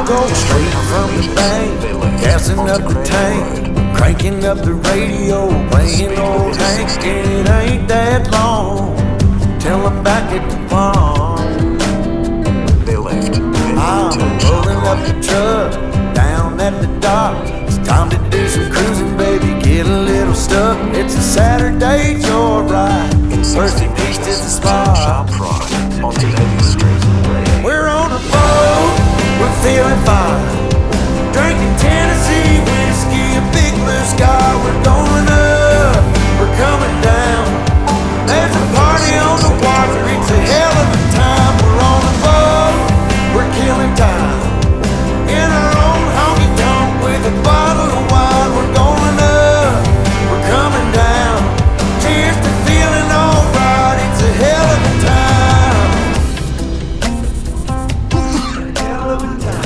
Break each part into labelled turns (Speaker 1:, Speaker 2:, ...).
Speaker 1: Go straight from the bank, gassing up the tank, cranking up the radio, playing old Hank. It ain't that long till I'm back at the farm. I'm rolling up the truck down at the dock. It's time to do some cruising, baby, get a little stuck. It's a Saturday joyride, first piece to the spot. We're on a boat, we're feeling fine, drinking Tennessee whiskey, a big blue sky. We're going up, we're coming down. There's a party on the water, it's a hell of a time. We're on a boat, we're killing time, in our own honky tonk with a bottle of wine. We're going up, we're coming down. Cheers to feeling alright, it's a hell of a time. Hell of a time.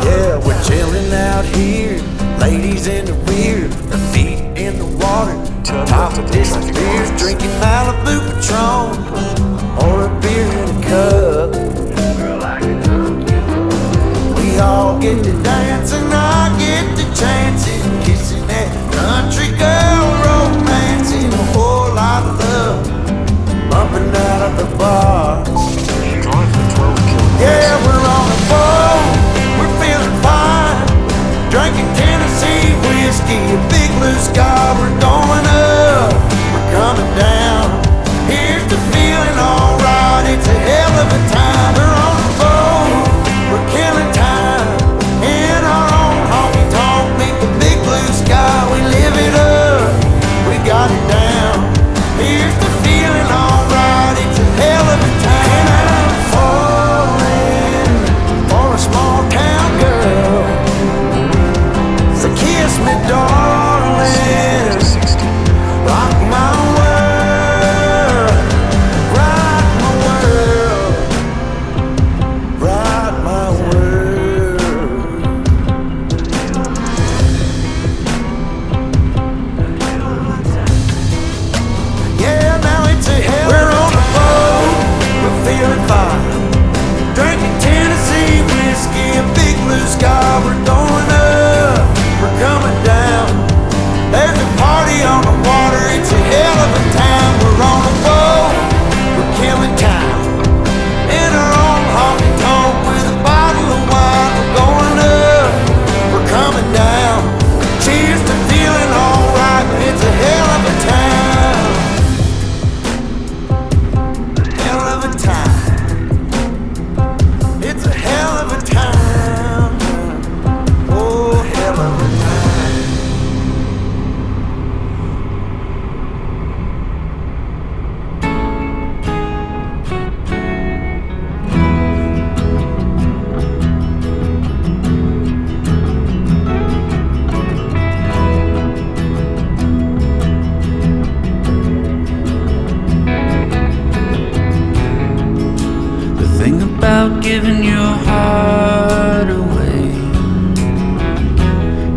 Speaker 1: Yeah, we're chilling out here, ladies in the rear, our feet in the water, top of dishes beers, drinking Malibu Patron or a beer in a cup. We all get to dance and I get to chancing, kissing that country girl, romancing, a whole lot of love, bumping out of the bar. Yeah, we're on a boat, we're feeling fine, drinking Tennessee whiskey, a big blue sky. We're going up, we're coming down. Here's the feeling alright, it's a hell of a time. We're on a boat, we're killing time, in our own honky tonk, meet the big blue sky. We live it up, we got it down. Here's the feeling alright, it's a hell of a time. And I'm falling for a small town girl, so kiss me darling, rock my world, rock my world, rock my world. Yeah, now it's a hell. We're on a boat, we're feeling fine, drinking Tennessee whiskey, a big blue sky. We're going up, we're coming down. There's a party on the water, it's a hell of a time. We're on a boat, we're killing time, in our own honky tonk with a bottle of wine. We're going up, we're coming down. Cheers to feeling alright, it's a hell of a time. Hell of a time. It's a hell of a time. Oh, hell of a time.
Speaker 2: The thing about giving your heart away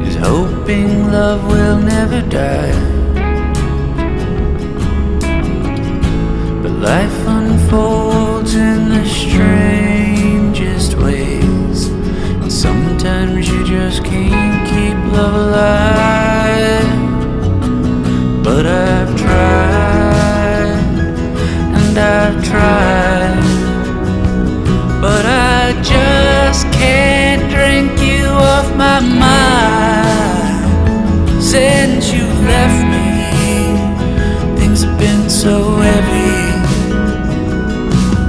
Speaker 2: is hoping love will never die. But life unfolds in the strangest ways, and sometimes you just can't keep love alive. But I've tried, and I've tried, but I just can't drink you off my mind. Since you left me, things have been so heavy.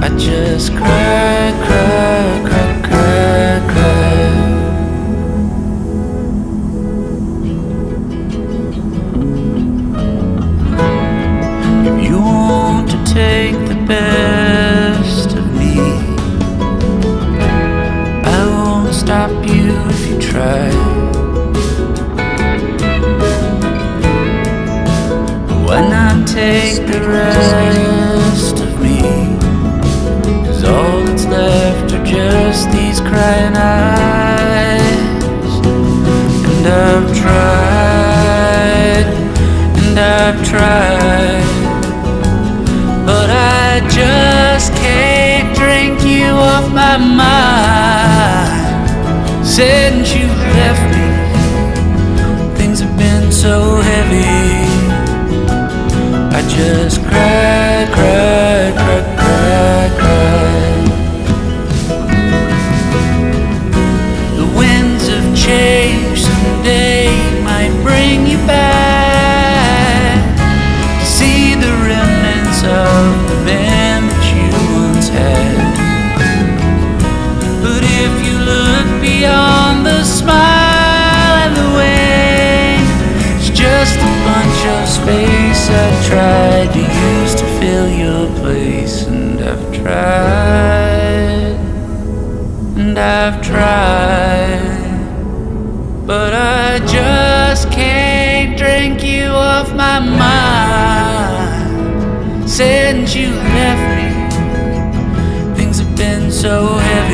Speaker 2: I just cry, cry, cry, cry, cry. If you want to take the best of me, I won't stop you if you try. Why not take the rest of me? 'Cause all that's left are just these crying eyes. And I've tried, and I've tried, but I just can't drink you off my my mind. Since you left me, things have been so heavy. I just cry, cry, cry, cry, cry. The winds of change someday might bring you back to see the remnants of the man that you once had. But if you look beyond the smile and the way, it's just a bunch of space I tried to use to fill your place. And I've tried, and I've tried, but I just can't drink you off my mind. Since you left me, things have been so heavy.